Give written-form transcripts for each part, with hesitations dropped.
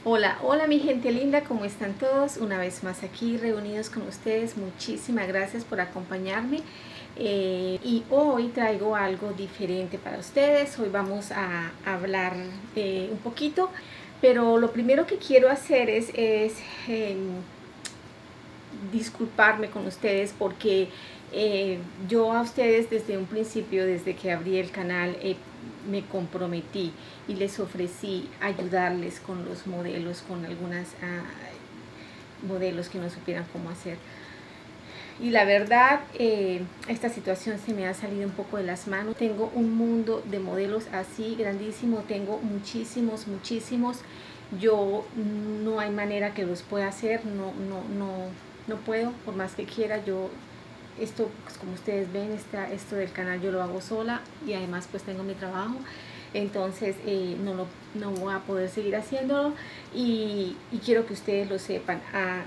Hola, hola mi gente linda, ¿cómo están todos? Una vez más aquí reunidos con ustedes, muchísimas gracias por acompañarme y hoy traigo algo diferente para ustedes. Hoy vamos a hablar un poquito, pero lo primero que quiero hacer es disculparme con ustedes porque yo a ustedes desde un principio, desde que abrí el canal, me comprometí y les ofrecí ayudarles con los modelos, con algunas modelos que no supieran cómo hacer. Y la verdad, esta situación se me ha salido un poco de las manos. Tengo un mundo de modelos así grandísimo, tengo muchísimos. Yo no hay manera que los pueda hacer, no puedo, por más que quiera. Yo esto, pues, como ustedes ven, esto del canal yo lo hago sola y además pues tengo mi trabajo, entonces no voy a poder seguir haciéndolo y quiero que ustedes lo sepan.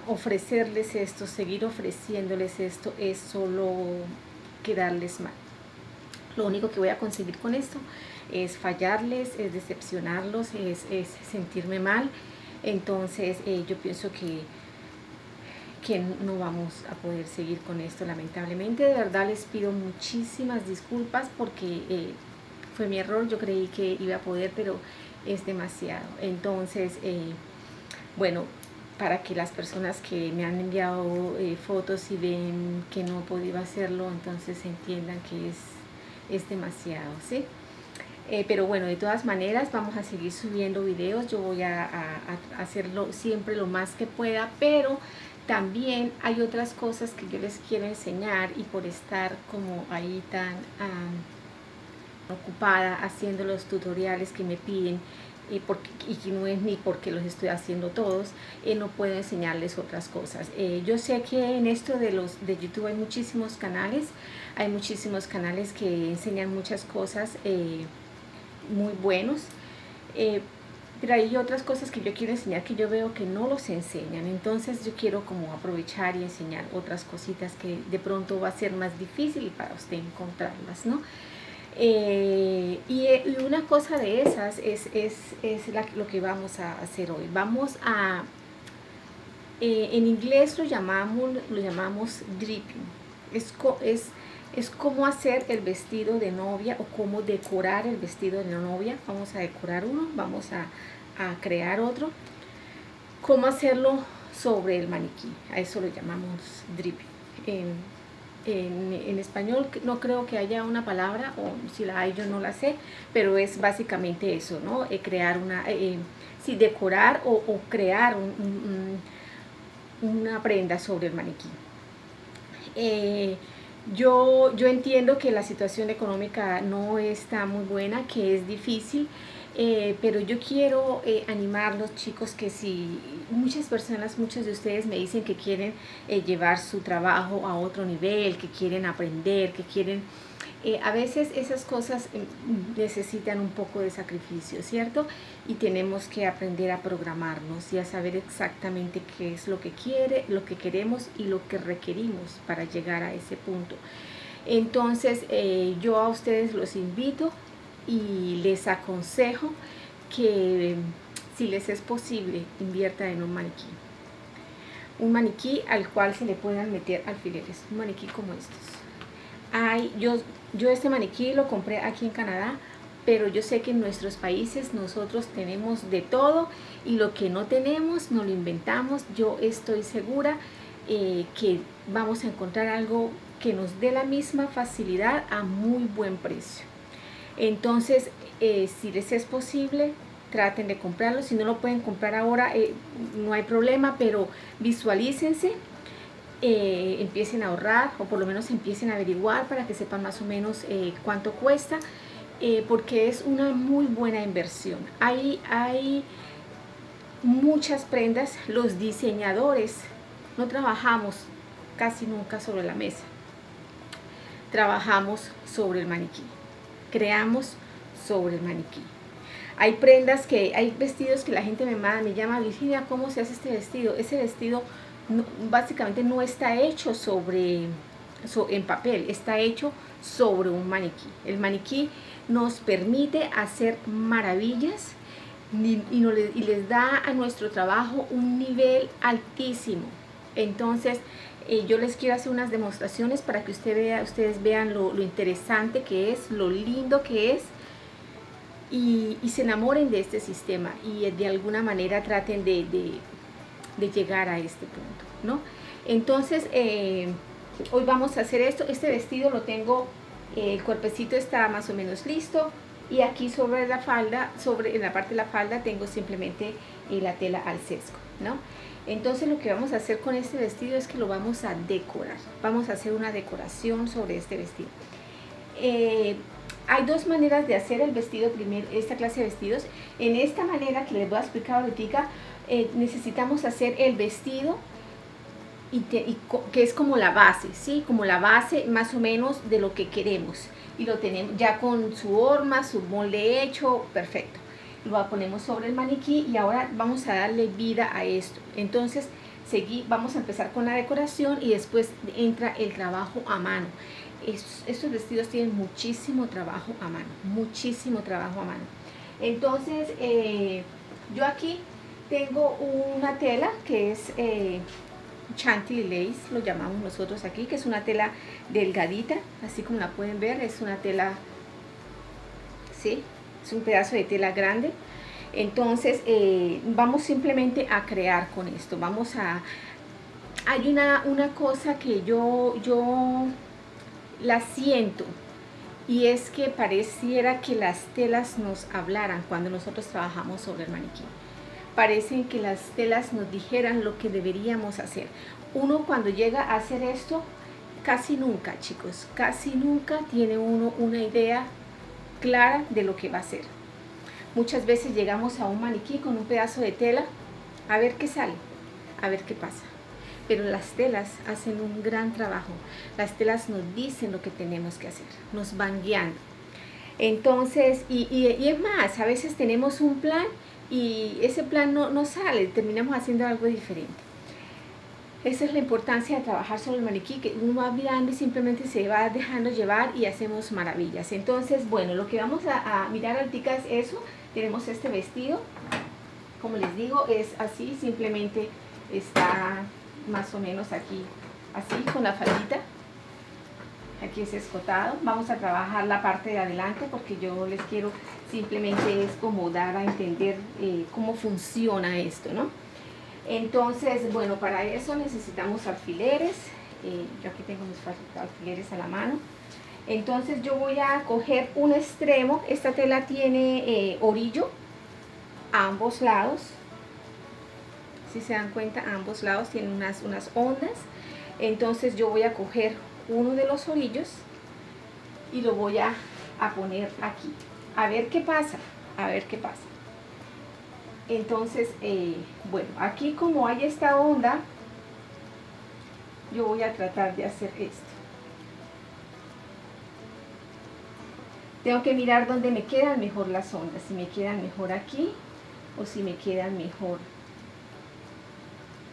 Ofrecerles esto, seguir ofreciéndoles esto es solo quedarles mal. Lo único que voy a conseguir con esto es fallarles, es decepcionarlos, es sentirme mal. Entonces yo pienso que no vamos a poder seguir con esto, lamentablemente. De verdad les pido muchísimas disculpas porque fue mi error. Yo creí que iba a poder, pero es demasiado. Entonces bueno, para que las personas que me han enviado fotos y ven que no he podido hacerlo, entonces entiendan que es demasiado, ¿sí? Pero bueno, de todas maneras vamos a seguir subiendo videos. Yo voy a hacerlo siempre lo más que pueda, pero también hay otras cosas que yo les quiero enseñar, y por estar como ahí tan ocupada haciendo los tutoriales que me piden, y que no es ni porque los estoy haciendo todos, no puedo enseñarles otras cosas. Yo sé que en esto de YouTube hay muchísimos canales que enseñan muchas cosas muy buenos, pero hay otras cosas que yo quiero enseñar que yo veo que no los enseñan. Entonces yo quiero como aprovechar y enseñar otras cositas que de pronto va a ser más difícil para usted encontrarlas, ¿no? Y una cosa de esas es lo que vamos a hacer hoy. Vamos a, en inglés lo llamamos dripping. Es cómo hacer el vestido de novia o cómo decorar el vestido de la novia. Vamos a decorar uno, vamos a crear otro. Cómo hacerlo sobre el maniquí, a eso lo llamamos dripping. En español no creo que haya una palabra, o si la hay yo no la sé, pero es básicamente eso, ¿no? Crear sí, decorar o crear una prenda sobre el maniquí. Yo entiendo que la situación económica no está muy buena, que es difícil, pero yo quiero animarlos, chicos, que si muchos de ustedes me dicen que quieren llevar su trabajo a otro nivel, que quieren aprender, que quieren... a veces esas cosas necesitan un poco de sacrificio, ¿cierto? Y tenemos que aprender a programarnos y a saber exactamente qué es lo que lo que queremos y lo que requerimos para llegar a ese punto. Entonces yo a ustedes los invito y les aconsejo que si les es posible inviertan en un maniquí al cual se le puedan meter alfileres, un maniquí como estos. Yo este maniquí lo compré aquí en Canadá, pero yo sé que en nuestros países nosotros tenemos de todo y lo que no tenemos no lo inventamos. Yo estoy segura que vamos a encontrar algo que nos dé la misma facilidad a muy buen precio. Entonces, si les es posible, traten de comprarlo. Si no lo pueden comprar ahora, no hay problema, pero visualícense, empiecen a ahorrar, o por lo menos empiecen a averiguar para que sepan más o menos cuánto cuesta, porque es una muy buena inversión. Hay muchas prendas. Los diseñadores no trabajamos casi nunca sobre la mesa, trabajamos sobre el maniquí, creamos sobre el maniquí. Hay vestidos que la gente me llama: Virginia, ¿cómo se hace este vestido? Ese vestido básicamente no está hecho en papel, está hecho sobre un maniquí. El maniquí nos permite hacer maravillas y les da a nuestro trabajo un nivel altísimo. Entonces, yo les quiero hacer unas demostraciones para que ustedes vean lo interesante que es, lo lindo que es, y se enamoren de este sistema y de alguna manera traten de llegar a este punto, ¿no? Entonces, hoy vamos a hacer esto. Este vestido lo tengo, el cuerpecito está más o menos listo, y aquí sobre la falda, en la parte de la falda tengo simplemente la tela al sesgo, ¿no? Entonces lo que vamos a hacer con este vestido es que lo vamos a decorar. Vamos a hacer una decoración sobre este vestido. Hay dos maneras de hacer el vestido, esta clase de vestidos. En esta manera que les voy a explicar ahorita, necesitamos hacer el vestido que es como la base, ¿sí? Como la base más o menos de lo que queremos. Y lo tenemos ya con su horma, su molde hecho, perfecto. Lo ponemos sobre el maniquí y ahora vamos a darle vida a esto. Entonces, vamos a empezar con la decoración y después entra el trabajo a mano. Estos vestidos tienen muchísimo trabajo a mano, muchísimo trabajo a mano. Entonces, yo aquí tengo una tela que es chantilly lace, lo llamamos nosotros aquí, que es una tela delgadita, así como la pueden ver, es una tela, ¿sí? Es un pedazo de tela grande. Entonces, vamos simplemente a crear con esto. Hay una cosa que yo la siento, y es que pareciera que las telas nos hablaran cuando nosotros trabajamos sobre el maniquí. Parecen que las telas nos dijeran lo que deberíamos hacer. Uno cuando llega a hacer esto, casi nunca, chicos, casi nunca tiene uno una idea clara de lo que va a hacer. Muchas veces llegamos a un maniquí con un pedazo de tela, a ver qué sale, a ver qué pasa. Pero las telas hacen un gran trabajo. Las telas nos dicen lo que tenemos que hacer, nos van guiando. Entonces, y es más, a veces tenemos un plan y ese plan no sale, terminamos haciendo algo diferente. Esa es la importancia de trabajar sobre el maniquí, que uno va mirando y simplemente se va dejando llevar y hacemos maravillas. Entonces, bueno, lo que vamos a mirar ahorita es eso. Tenemos este vestido, como les digo, es así, simplemente está más o menos aquí, así, con la faldita. Aquí es escotado. Vamos a trabajar la parte de adelante porque yo les quiero simplemente es como dar a entender cómo funciona esto, ¿no? Entonces, bueno, para eso necesitamos alfileres. Yo aquí tengo mis alfileres a la mano. Entonces yo voy a coger un extremo. Esta tela tiene orillo a ambos lados. Si se dan cuenta, a ambos lados tienen unas ondas. Entonces yo voy a coger uno de los orillos y lo voy a poner aquí. A ver qué pasa, a ver qué pasa. Entonces, bueno, aquí como hay esta onda, yo voy a tratar de hacer esto. Tengo que mirar dónde me quedan mejor las ondas, si me quedan mejor aquí o si me quedan mejor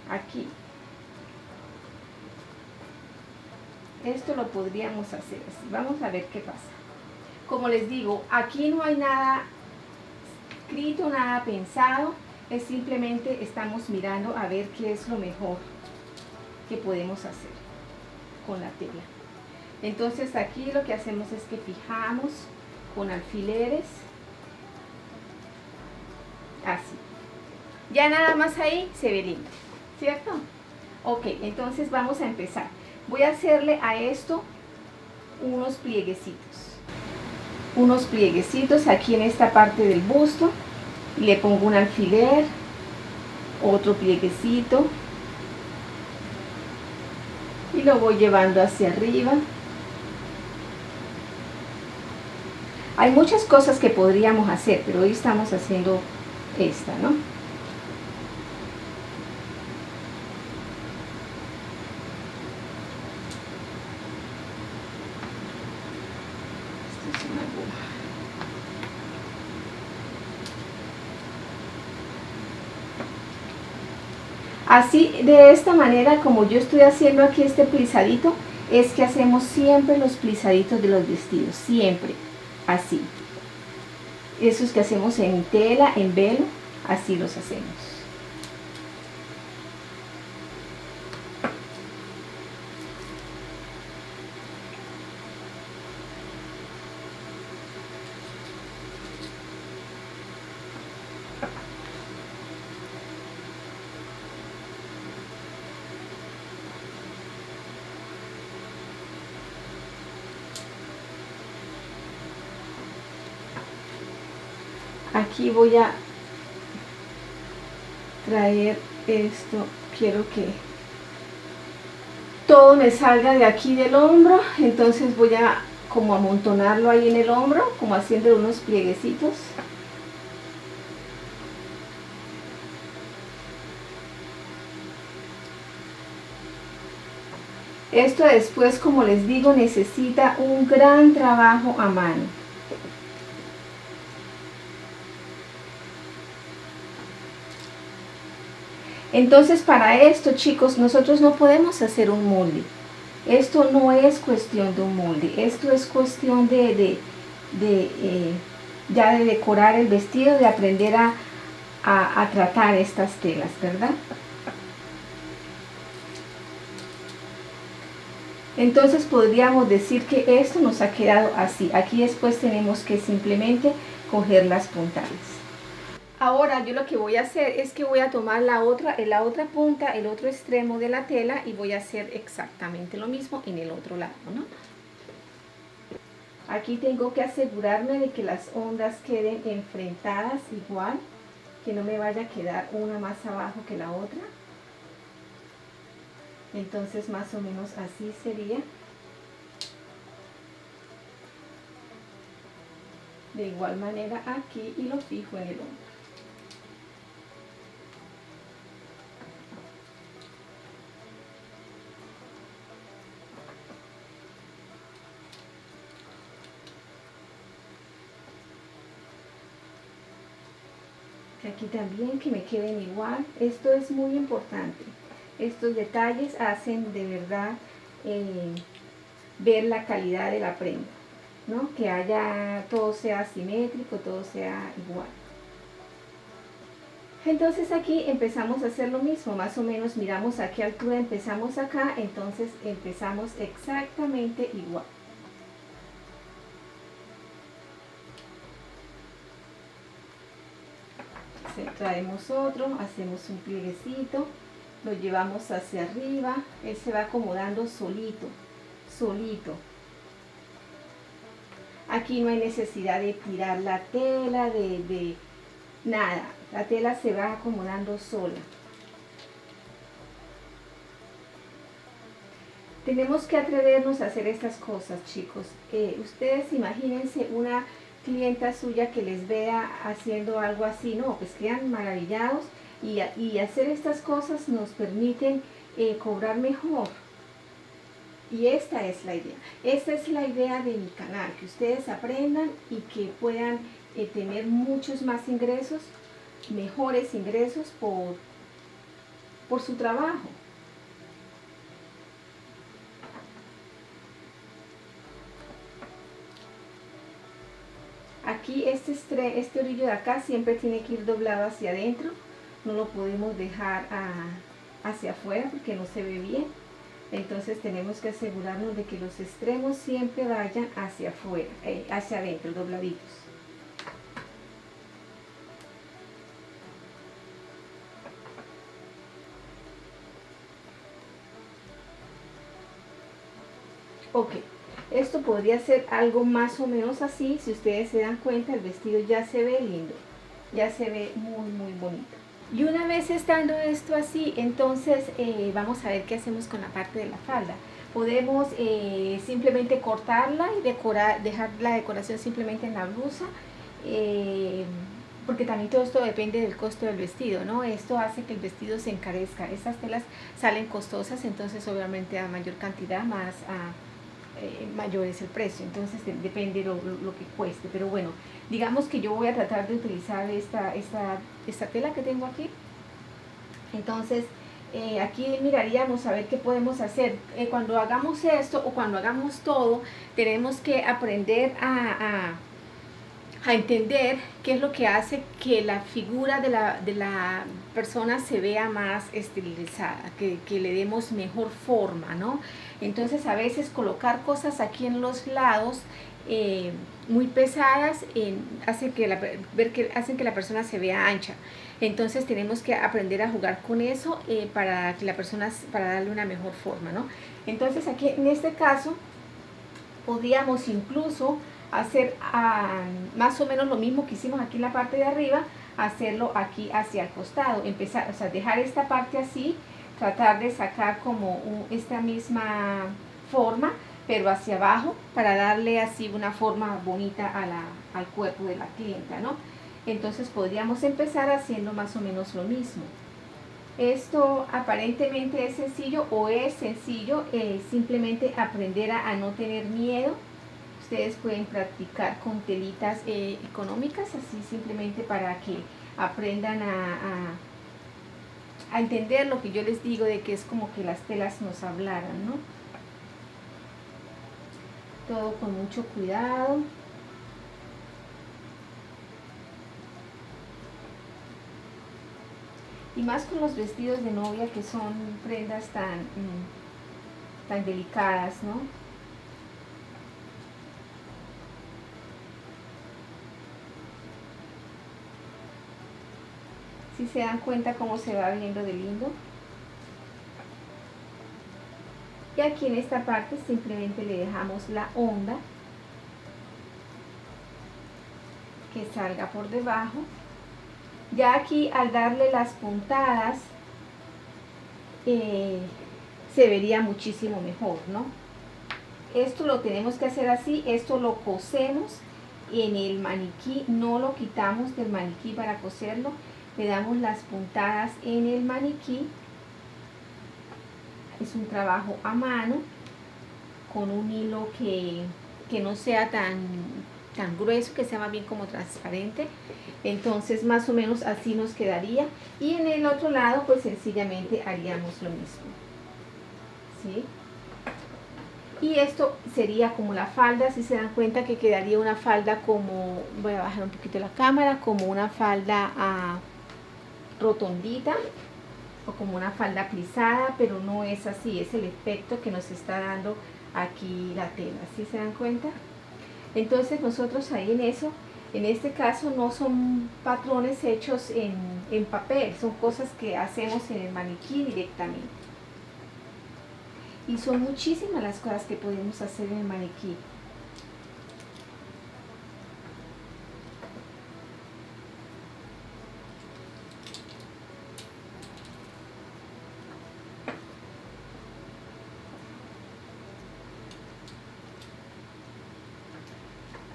aquí. Esto lo podríamos hacer así. Vamos a ver qué pasa. Como les digo, aquí no hay nada escrito, nada pensado. Es simplemente estamos mirando a ver qué es lo mejor que podemos hacer con la tela. Entonces aquí lo que hacemos es que fijamos con alfileres. Así. Ya nada más ahí se ve lindo, ¿cierto? Ok, entonces vamos a empezar. Voy a hacerle a esto unos plieguecitos aquí en esta parte del busto, y le pongo un alfiler, otro plieguecito, y lo voy llevando hacia arriba. Hay muchas cosas que podríamos hacer, pero hoy estamos haciendo esta, ¿no? Así, de esta manera, como yo estoy haciendo aquí este plisadito, es que hacemos siempre los plisaditos de los vestidos, siempre, así. Esos que hacemos en tela, en velo, así los hacemos. Aquí voy a traer esto, quiero que todo me salga de aquí del hombro, entonces voy a como amontonarlo ahí en el hombro, como haciendo unos plieguecitos. Esto después, como les digo, necesita un gran trabajo a mano. Entonces, para esto, chicos, nosotros no podemos hacer un molde. Esto no es cuestión de un molde, esto es cuestión ya de decorar el vestido, de aprender a tratar estas telas, ¿verdad? Entonces podríamos decir que esto nos ha quedado así. Aquí después tenemos que simplemente coger las puntales. Ahora yo lo que voy a hacer es que voy a tomar la otra punta, el otro extremo de la tela, y voy a hacer exactamente lo mismo en el otro lado, ¿no? Aquí tengo que asegurarme de que las ondas queden enfrentadas igual, que no me vaya a quedar una más abajo que la otra. Entonces más o menos así sería. De igual manera aquí, y lo fijo en el hombro. Aquí también que me queden igual. Esto es muy importante. Estos detalles hacen de verdad ver la calidad de la prenda, ¿no? Que todo sea simétrico, todo sea igual. Entonces aquí empezamos a hacer lo mismo, más o menos miramos a qué altura empezamos acá, entonces empezamos exactamente igual. Traemos otro, hacemos un plieguecito, lo llevamos hacia arriba, él se va acomodando solito, solito. Aquí no hay necesidad de tirar la tela, de nada, la tela se va acomodando sola. Tenemos que atrevernos a hacer estas cosas, chicos. Ustedes imagínense una clienta suya que les vea haciendo algo así, no, pues quedan maravillados, y hacer estas cosas nos permiten cobrar mejor. Y esta es la idea. Esta es la idea de mi canal, que ustedes aprendan y que puedan tener muchos más ingresos, mejores ingresos por su trabajo. Aquí este orillo de acá siempre tiene que ir doblado hacia adentro, no lo podemos dejar hacia afuera porque no se ve bien. Entonces tenemos que asegurarnos de que los extremos siempre vayan hacia afuera, hacia adentro, dobladitos. Ok, esto podría ser algo más o menos así. Si ustedes se dan cuenta, el vestido ya se ve lindo, ya se ve muy muy bonito. Y una vez estando esto así, entonces vamos a ver qué hacemos con la parte de la falda. Podemos simplemente cortarla y dejar la decoración simplemente en la blusa, porque también todo esto depende del costo del vestido, ¿no? Esto hace que el vestido se encarezca. Estas telas salen costosas, entonces obviamente a mayor cantidad mayor es el precio, entonces depende lo que cueste. Pero bueno, digamos que yo voy a tratar de utilizar esta tela que tengo aquí. Entonces aquí miraríamos a ver qué podemos hacer. Cuando hagamos esto o cuando hagamos todo, tenemos que aprender a a entender qué es lo que hace que la figura de la persona se vea más estilizada, que le demos mejor forma, ¿no? Entonces a veces colocar cosas aquí en los lados muy pesadas hacen que la persona se vea ancha. Entonces tenemos que aprender a jugar con eso para que la persona, para darle una mejor forma, ¿no? Entonces aquí en este caso podríamos incluso hacer más o menos lo mismo que hicimos aquí en la parte de arriba, hacerlo aquí hacia el costado, empezar, o sea, dejar esta parte así, tratar de sacar como esta misma forma, pero hacia abajo, para darle así una forma bonita al cuerpo de la clienta, ¿no? Entonces podríamos empezar haciendo más o menos lo mismo. Esto aparentemente es sencillo o es sencillo, simplemente aprender a no tener miedo. Ustedes pueden practicar con telitas económicas, así simplemente para que aprendan a entender lo que yo les digo de que es como que las telas nos hablaran, ¿no? Todo con mucho cuidado. Y más con los vestidos de novia, que son prendas tan delicadas, ¿no? Si se dan cuenta cómo se va viendo de lindo. Y aquí en esta parte simplemente le dejamos la onda que salga por debajo. Ya aquí al darle las puntadas se vería muchísimo mejor, ¿no? Esto lo tenemos que hacer así, esto lo cosemos en el maniquí, no lo quitamos del maniquí para coserlo, le damos las puntadas en el maniquí. Es un trabajo a mano con un hilo que no sea tan grueso, que sea más bien como transparente. Entonces más o menos así nos quedaría, y en el otro lado pues sencillamente haríamos lo mismo, ¿sí? Y esto sería como la falda. Si se dan cuenta que quedaría una falda como, voy a bajar un poquito la cámara, como una falda rotondita o como una falda plisada, pero no es así, es el efecto que nos está dando aquí la tela. ¿Sí se dan cuenta? Entonces nosotros ahí en eso, en este caso no son patrones hechos en papel, son cosas que hacemos en el maniquí directamente. Y son muchísimas las cosas que podemos hacer en el maniquí.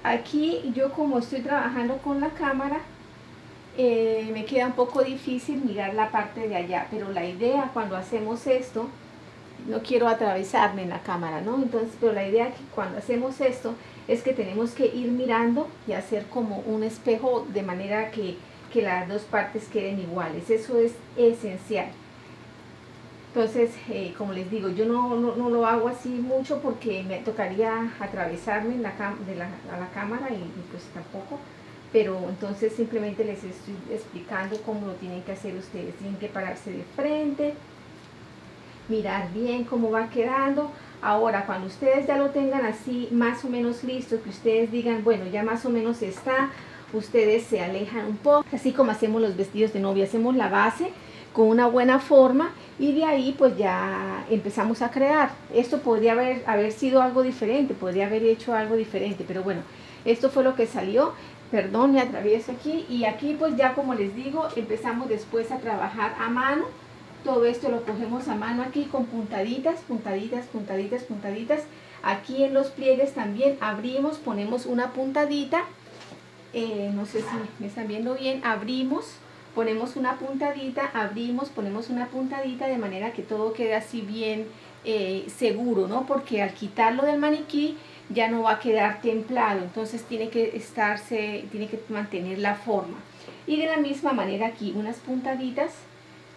Aquí yo, como estoy trabajando con la cámara, me queda un poco difícil mirar la parte de allá, pero la idea cuando hacemos esto, no quiero atravesarme en la cámara, ¿no? Entonces, pero la idea que cuando hacemos esto es que tenemos que ir mirando y hacer como un espejo de manera que las dos partes queden iguales. Eso es esencial. Entonces, como les digo, yo no lo hago así mucho porque me tocaría atravesarme a la cámara y pues tampoco. Pero entonces simplemente les estoy explicando cómo lo tienen que hacer ustedes. Tienen que pararse de frente, mirar bien cómo va quedando. Ahora, cuando ustedes ya lo tengan así más o menos listo, que ustedes digan, bueno, ya más o menos está, ustedes se alejan un poco, así como hacemos los vestidos de novia, hacemos la base con una buena forma y de ahí pues ya empezamos a crear. Esto podría haber sido algo diferente, podría haber hecho algo diferente, pero bueno, esto fue lo que salió. Perdón, me atravieso aquí, y aquí pues ya, como les digo, empezamos después a trabajar a mano. Todo esto lo cogemos a mano aquí con puntaditas, puntaditas, puntaditas, puntaditas. Aquí en los pliegues también abrimos, ponemos una puntadita, no sé si me están viendo bien, abrimos, ponemos una puntadita, abrimos, ponemos una puntadita, de manera que todo quede así bien seguro, ¿no? Porque al quitarlo del maniquí ya no va a quedar templado, entonces tiene que mantener la forma. Y de la misma manera aquí unas puntaditas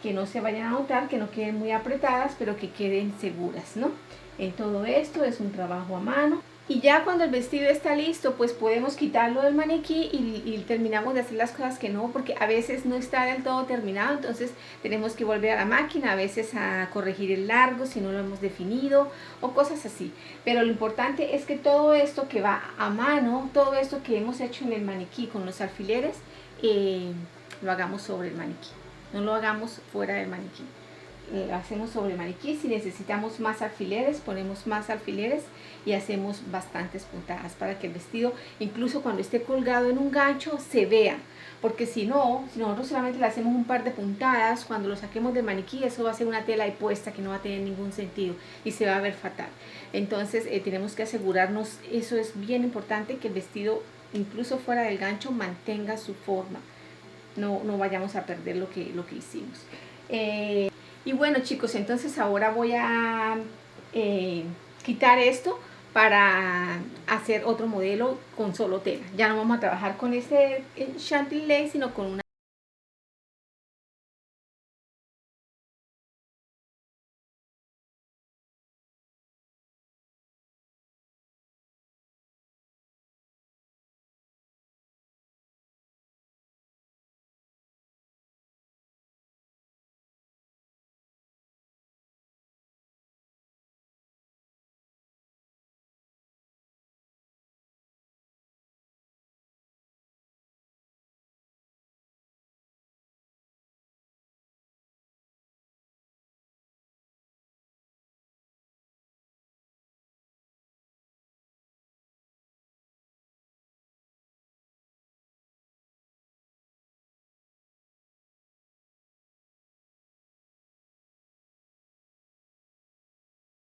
que no se vayan a notar, que no queden muy apretadas, pero que queden seguras, ¿no? En todo esto es un trabajo a mano. Y ya cuando el vestido está listo, pues podemos quitarlo del maniquí y terminamos de hacer las cosas que no, porque a veces no está del todo terminado, entonces tenemos que volver a la máquina, a veces a corregir el largo si no lo hemos definido o cosas así. Pero lo importante es que todo esto que va a mano, todo esto que hemos hecho en el maniquí con los alfileres, lo hagamos sobre el maniquí, no lo hagamos fuera del maniquí. Hacemos sobre maniquí. Si necesitamos más alfileres, ponemos más alfileres y hacemos bastantes puntadas para que el vestido, incluso cuando esté colgado en un gancho, se vea, porque si no, si nosotros solamente le hacemos un par de puntadas, cuando lo saquemos del maniquí, eso va a ser una tela ahí puesta que no va a tener ningún sentido y se va a ver fatal. Entonces tenemos que asegurarnos, eso es bien importante, que el vestido, incluso fuera del gancho, mantenga su forma, no vayamos a perder lo que hicimos. Y bueno, chicos, entonces ahora voy a quitar esto para hacer otro modelo con solo tela. Ya no vamos a trabajar con este chantilly, sino con una...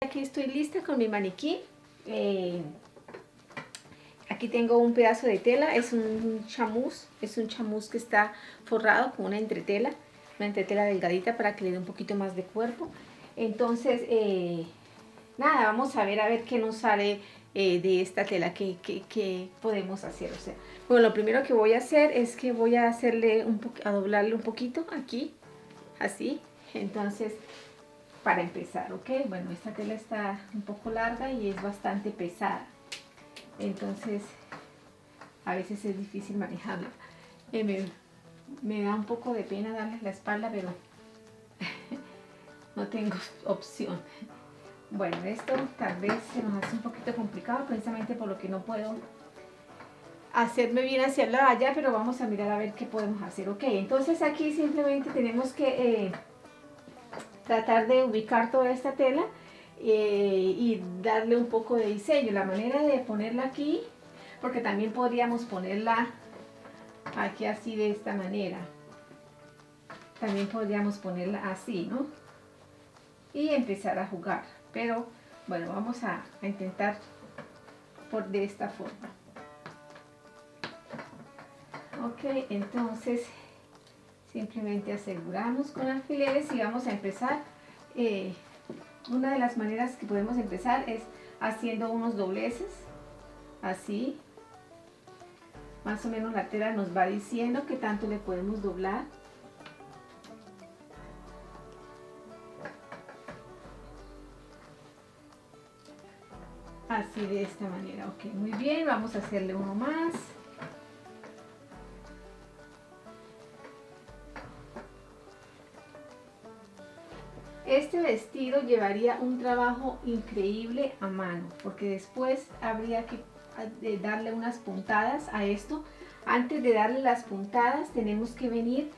Aquí estoy lista con mi maniquí. Aquí tengo un pedazo de tela, es un chamús que está forrado con una entretela delgadita para que le dé un poquito más de cuerpo. Entonces, nada, vamos a ver qué nos sale de esta tela, qué podemos hacer. O sea, bueno, lo primero que voy a hacer es que voy a hacerle a doblarle un poquito aquí, así. Entonces, para empezar, ¿ok? Bueno, esta tela está un poco larga y es bastante pesada. Entonces, a veces es difícil manejarla. Me da un poco de pena darle la espalda, pero no tengo opción. Bueno, esto tal vez se nos hace un poquito complicado, precisamente por lo que no puedo hacerme bien hacia la valla, pero vamos a mirar a ver qué podemos hacer. Ok, entonces aquí simplemente tenemos que tratar de ubicar toda esta tela y darle un poco de diseño. La manera de ponerla aquí, porque también podríamos ponerla aquí así de esta manera. También podríamos ponerla así, ¿no? Y empezar a jugar. Pero bueno, vamos a intentar de esta forma. Ok, entonces simplemente aseguramos con alfileres y vamos a empezar. Una de las maneras que podemos empezar es haciendo unos dobleces, así. Más o menos la tela nos va diciendo qué tanto le podemos doblar. Así, de esta manera. Ok, muy bien, vamos a hacerle uno más. Este vestido llevaría un trabajo increíble a mano, porque después habría que darle unas puntadas a esto. Antes de darle las puntadas tenemos que venir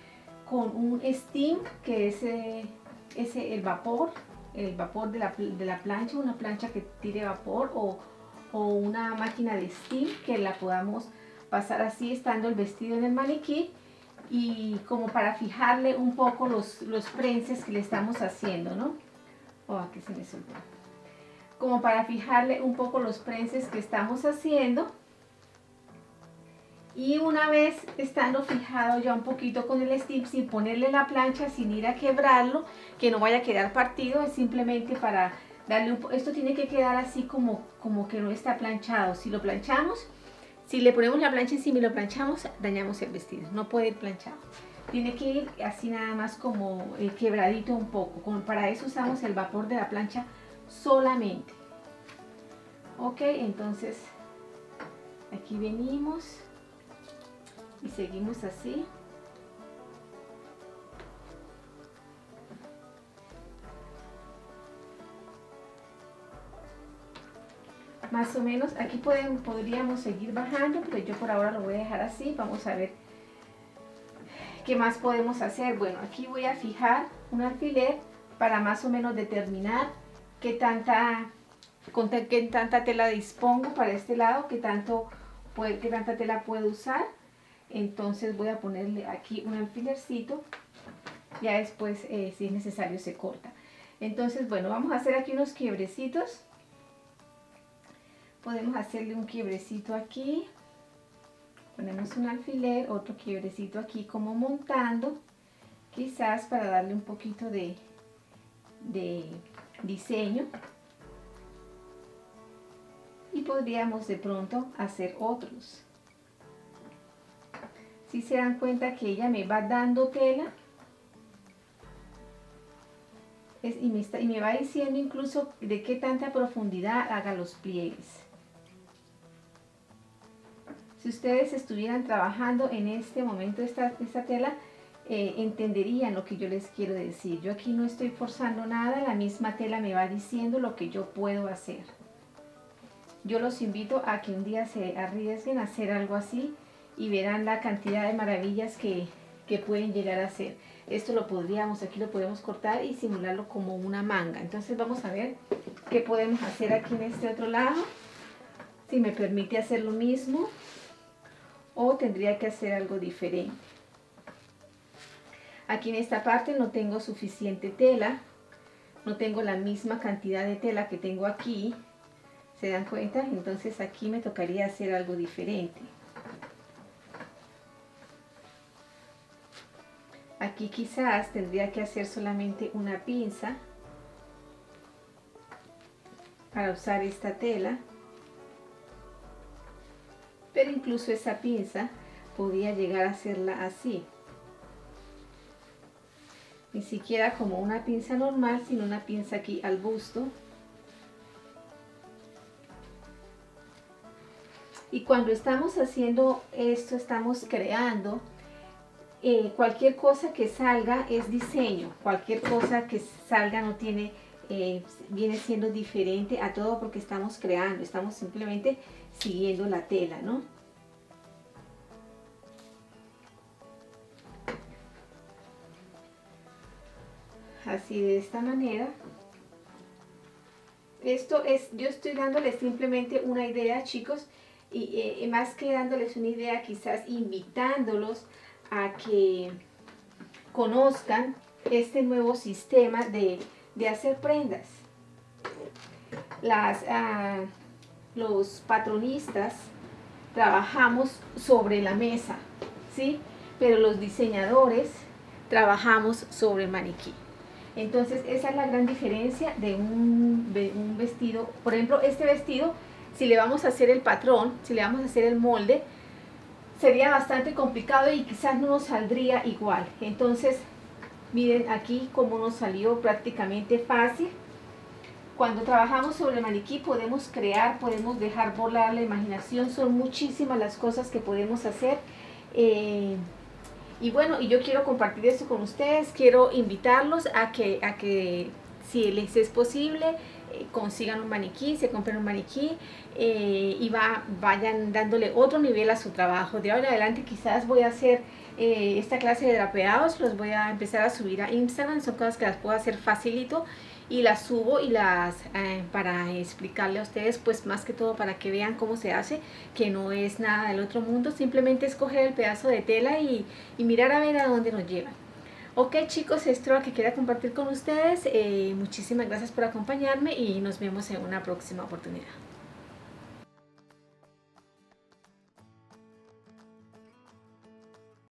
con un steam, que es el vapor de la plancha, una plancha que tire vapor o una máquina de steam que la podamos pasar así estando el vestido en el maniquí, y como para fijarle un poco los prenses que le estamos haciendo, ¿no? Oh, aquí se me soltó. Como para fijarle un poco los prenses que estamos haciendo. Y una vez estando fijado ya un poquito con el steam, sin ponerle la plancha, sin ir a quebrarlo, que no vaya a quedar partido, es simplemente para darle esto tiene que quedar así como que no está planchado. Si lo planchamos, si le ponemos la plancha encima y lo planchamos, dañamos el vestido. No puede ir planchado. Tiene que ir así nada más como quebradito un poco. Para eso usamos el vapor de la plancha solamente. Ok, entonces aquí venimos y seguimos así. Más o menos, aquí podríamos seguir bajando, pero yo por ahora lo voy a dejar así. Vamos a ver qué más podemos hacer. Bueno, aquí voy a fijar un alfiler para más o menos determinar qué tanta tela dispongo para este lado, qué tanta tela puedo usar. Entonces voy a ponerle aquí un alfilercito, ya después si es necesario se corta. Entonces bueno, vamos a hacer aquí unos quiebrecitos. Podemos hacerle un quiebrecito aquí, ponemos un alfiler, otro quiebrecito aquí como montando, quizás para darle un poquito de diseño. Y podríamos de pronto hacer otros. Si se dan cuenta que ella me va dando tela y me va diciendo incluso de qué tanta profundidad haga los pliegues. Si ustedes estuvieran trabajando en este momento esta tela, entenderían lo que yo les quiero decir. Yo aquí no estoy forzando nada, la misma tela me va diciendo lo que yo puedo hacer. Yo los invito a que un día se arriesguen a hacer algo así y verán la cantidad de maravillas que pueden llegar a hacer. Esto aquí lo podemos cortar y simularlo como una manga. Entonces vamos a ver qué podemos hacer aquí en este otro lado. Si me permite hacer lo mismo o tendría que hacer algo diferente. Aquí en esta parte no tengo suficiente tela, no tengo la misma cantidad de tela que tengo aquí. ¿Se dan cuenta? Entonces aquí me tocaría hacer algo diferente. Aquí quizás tendría que hacer solamente una pinza para usar esta tela. Pero incluso esa pinza podría llegar a hacerla así. Ni siquiera como una pinza normal, sino una pinza aquí al busto. Y cuando estamos haciendo esto, estamos creando, cualquier cosa que salga es diseño, cualquier cosa que salga no tiene, viene siendo diferente a todo porque estamos creando, estamos simplemente siguiendo la tela, ¿no? Así de esta manera. Esto es, yo estoy dándoles simplemente una idea, chicos, y más que dándoles una idea, quizás invitándolos a que conozcan este nuevo sistema de hacer prendas. Los patronistas trabajamos sobre la mesa, ¿sí? Pero los diseñadores trabajamos sobre el maniquí. Entonces esa es la gran diferencia de un vestido. Por ejemplo, este vestido, si le vamos a hacer el patrón, si le vamos a hacer el molde, sería bastante complicado y quizás no nos saldría igual. Entonces miren aquí cómo nos salió prácticamente fácil. Cuando trabajamos sobre el maniquí podemos crear, podemos dejar volar la imaginación, son muchísimas las cosas que podemos hacer. Y bueno, y yo quiero compartir esto con ustedes, quiero invitarlos a que si les es posible, consigan un maniquí, se compren un maniquí y vayan dándole otro nivel a su trabajo. De ahora en adelante quizás voy a hacer esta clase de drapeados, los voy a empezar a subir a Instagram, son cosas que las puedo hacer facilito y las subo y para explicarle a ustedes, pues más que todo para que vean cómo se hace, que no es nada del otro mundo, simplemente es coger el pedazo de tela y mirar a ver a dónde nos llevan. Ok chicos, esto es lo que quería compartir con ustedes, muchísimas gracias por acompañarme y nos vemos en una próxima oportunidad.